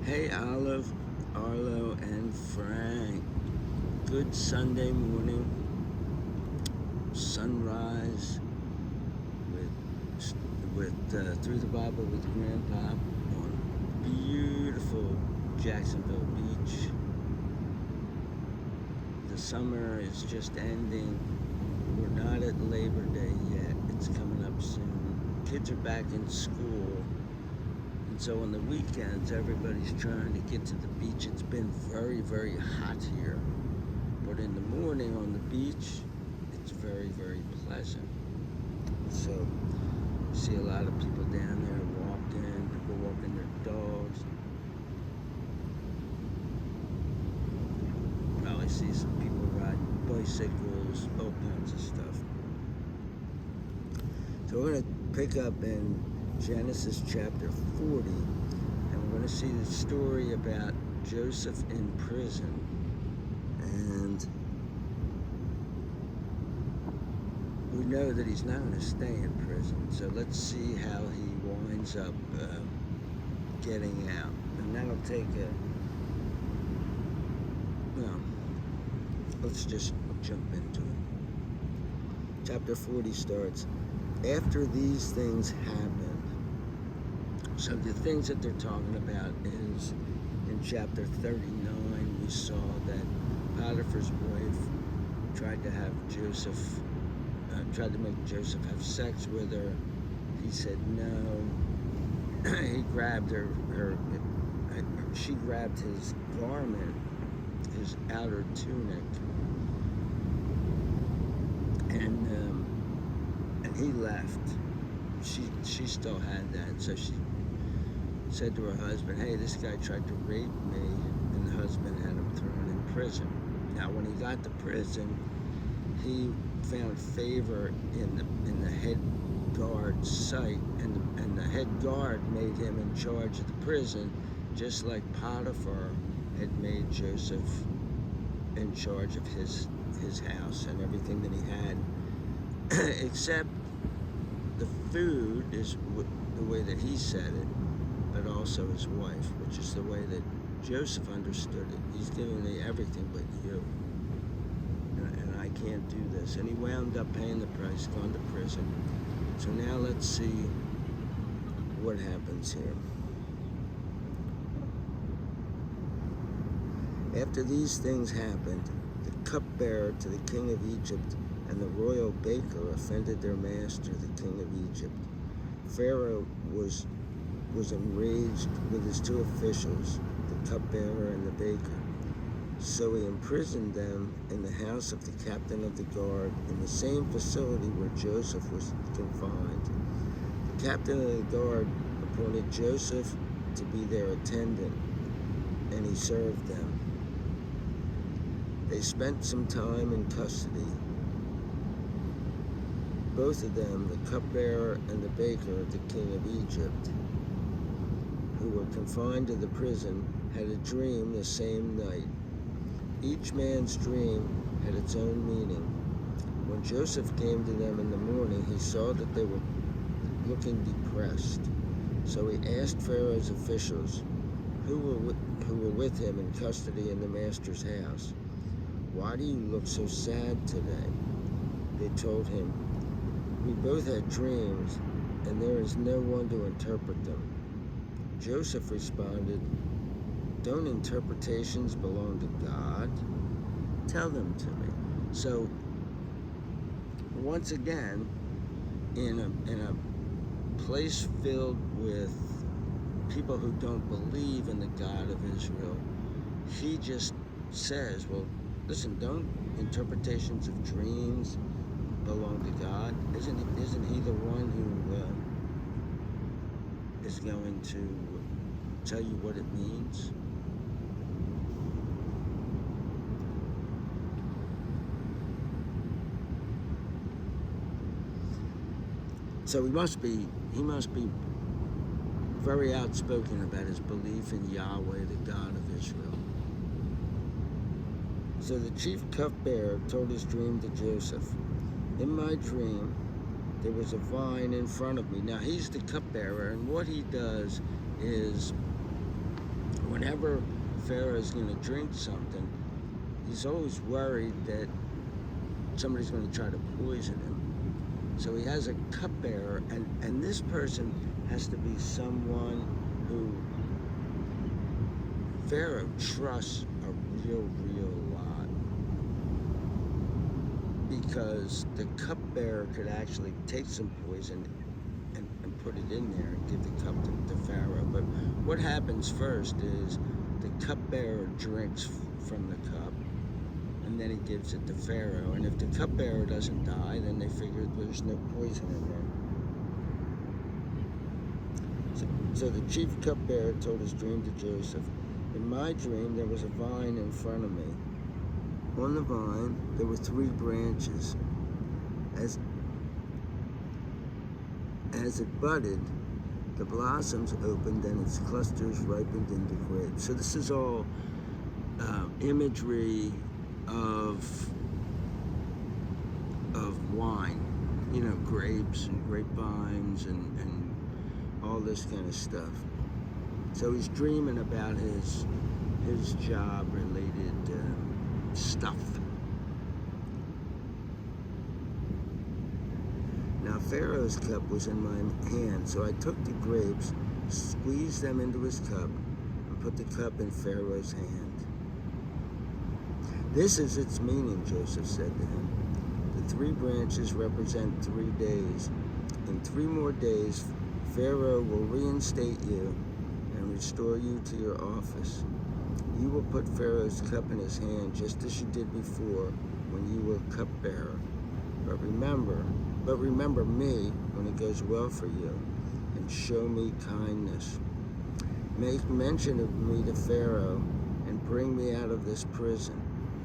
Hey, Olive, Arlo, and Frank. Good Sunday morning sunrise with Through the Bible with Grandpa on beautiful Jacksonville Beach. The summer is just ending. We're not at Labor Day yet. It's coming up soon. Kids are back in school. And so on the weekends, everybody's trying to get to the beach. It's been very, very hot here. But in the morning on the beach, it's very, very pleasant. So you see a lot of people down there walking, people walking their dogs. Probably see some people riding bicycles, all kinds of stuff. So we're going to pick up in Genesis chapter 40, and we're going to see the story about Joseph in prison. And we know that he's not going to stay in prison, so let's see how he winds up getting out. And that'll take let's just jump into it. Chapter 40 starts, after these things happened. So the things that they're talking about is in chapter 39, we saw that Potiphar's wife tried to make Joseph have sex with her. He said no. He grabbed she grabbed his garment, his outer tunic, and he left. She still had that, so she said to her husband, hey, this guy tried to rape me, and the husband had him thrown in prison. Now, when he got to prison, he found favor in the head guard's sight, and the head guard made him in charge of the prison, just like Potiphar had made Joseph in charge of his house and everything that he had, except the food is the way that he said it, but also his wife, which is the way that Joseph understood it. He's giving me everything but you, and I can't do this. And he wound up paying the price, gone to prison. So now let's see what happens here. After these things happened, the cupbearer to the king of Egypt and the royal baker offended their master, the king of Egypt. Pharaoh was enraged with his two officials, the cupbearer and the baker. So he imprisoned them in the house of the captain of the guard, in the same facility where Joseph was confined. The captain of the guard appointed Joseph to be their attendant, and he served them. They spent some time in custody. Both of them, the cupbearer and the baker of the king of Egypt, who were confined to the prison, had a dream the same night. Each man's dream had its own meaning. When Joseph came to them in the morning, he saw that they were looking depressed. So he asked Pharaoh's officials, who were with him in custody in the master's house, why do you look so sad today? They told him, we both had dreams, and there is no one to interpret them. Joseph responded, don't interpretations belong to God? Tell them to me. So, once again, in a place filled with people who don't believe in the God of Israel, he just says, well, listen, don't interpretations of dreams belong to God? Isn't he the one who is going to tell you what it means? So he must be very outspoken about his belief in Yahweh, the God of Israel. So the chief cupbearer told his dream to Joseph. In my dream, there was a vine in front of me. Now, he's the cupbearer, and what he does is whenever Pharaoh's going to drink something, he's always worried that somebody's going to try to poison him. So he has a cupbearer, and this person has to be someone who Pharaoh trusts a real lot, because the cupbearer could actually take some poison and put it in there and give the cup to Pharaoh. But what happens first is the cupbearer drinks from the cup, and then he gives it to Pharaoh. And if the cupbearer doesn't die, then they figure there's no poison in there. So the chief cupbearer told his dream to Joseph. In my dream, there was a vine in front of me. On the vine, there were 3 branches. As it budded, the blossoms opened and its clusters ripened into grapes. So this is all imagery of wine, grapes and grapevines and all this kind of stuff. So he's dreaming about his job-related stuff. Now Pharaoh's cup was in my hand, so I took the grapes, squeezed them into his cup, and put the cup in Pharaoh's hand. This is its meaning, Joseph said to him. The 3 branches represent 3 days. In 3 more days, Pharaoh will reinstate you and restore you to your office. You will put Pharaoh's cup in his hand just as you did before when you were cupbearer. But remember me when it goes well for you, and show me kindness. Make mention of me to Pharaoh and bring me out of this prison,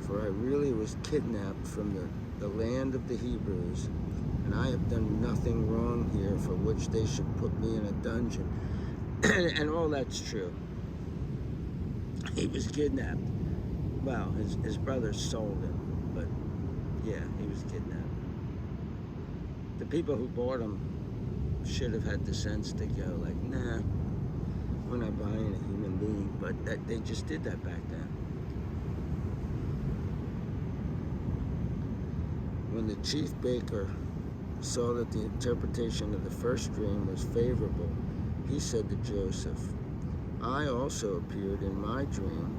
for I really was kidnapped from the land of the Hebrews, and I have done nothing wrong here for which they should put me in a dungeon. And all that's true. He was kidnapped. Well, his brothers sold him, but yeah, he was kidnapped. The people who bought him should have had the sense to go like, nah, we're not buying a human being, but they just did that back then. When the chief baker saw that the interpretation of the first dream was favorable, he said to Joseph, I also appeared in my dream,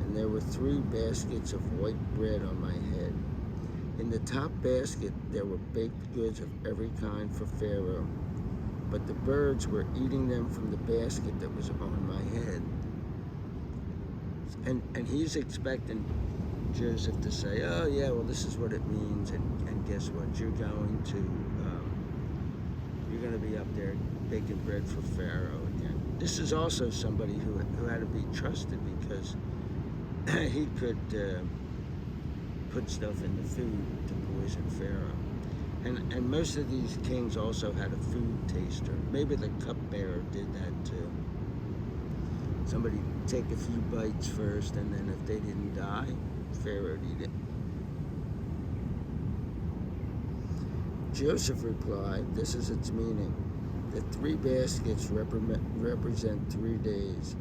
and there were 3 baskets of white bread on my head. In the top basket there were baked goods of every kind for Pharaoh, but the birds were eating them from the basket that was on my head. And he's expecting Joseph to say, oh yeah, well this is what it means, and guess what? You're going to be up there baking bread for Pharaoh again. This is also somebody who had to be trusted, because he could put stuff in the food to poison Pharaoh. And most of these kings also had a food taster. Maybe the cupbearer did that too. Somebody take a few bites first, and then if they didn't die, Pharaoh would eat it. Joseph replied, this is its meaning. The 3 baskets represent 3 days.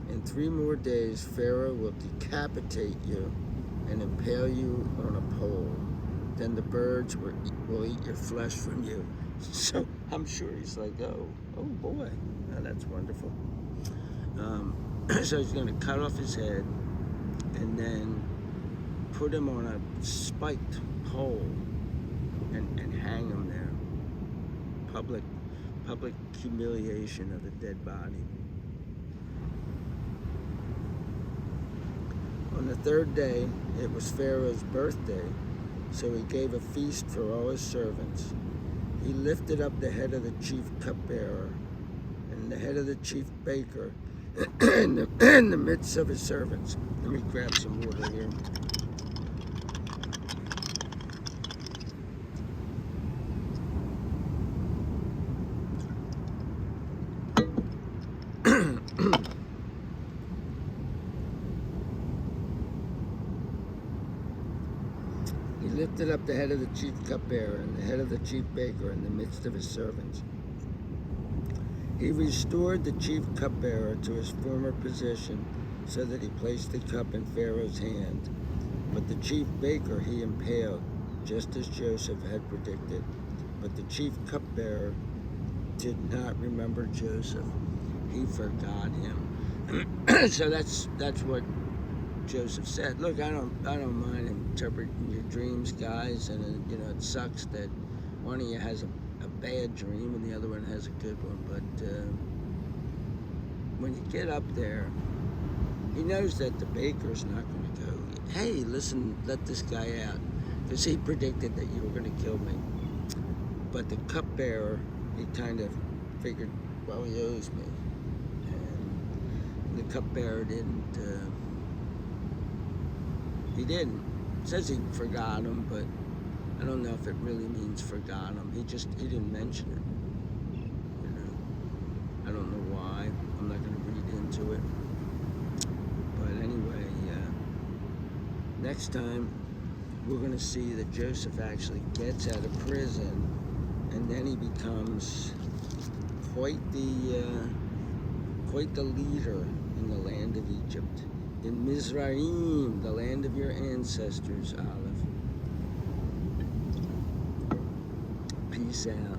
In 3 more days, Pharaoh will decapitate you and impale you on a pole. Then the birds will eat your flesh from you. So I'm sure he's like, oh boy, that's wonderful. So he's going to cut off his head and then put him on a spiked pole and hang him there. Public humiliation of the dead body. On the 3rd day, it was Pharaoh's birthday, so he gave a feast for all his servants. He lifted up the head of the chief cupbearer and the head of the chief baker in the midst of his servants. Let me grab some water here. He lifted up the head of the chief cupbearer and the head of the chief baker in the midst of his servants. He restored the chief cupbearer to his former position so that he placed the cup in Pharaoh's hand. But the chief baker he impaled, just as Joseph had predicted. But the chief cupbearer did not remember Joseph. He forgot him. So that's what Joseph said. Look, I don't mind interpreting your dreams, guys, and it sucks that one of you has a bad dream and the other one has a good one. But when you get up there, he knows that the baker's not going to go, hey, listen, let this guy out, because he predicted that you were going to kill me. But the cupbearer, he kind of figured, well, he owes me. And the cupbearer didn't. He didn't. It says he forgot him, but I don't know if it really means forgot him. He didn't mention it. I don't know why. I'm not going to read into it. But anyway, next time we're going to see that Joseph actually gets out of prison, and then he becomes quite the leader in the land of Egypt. In Mizraim, the land of your ancestors, Aleph. Peace out.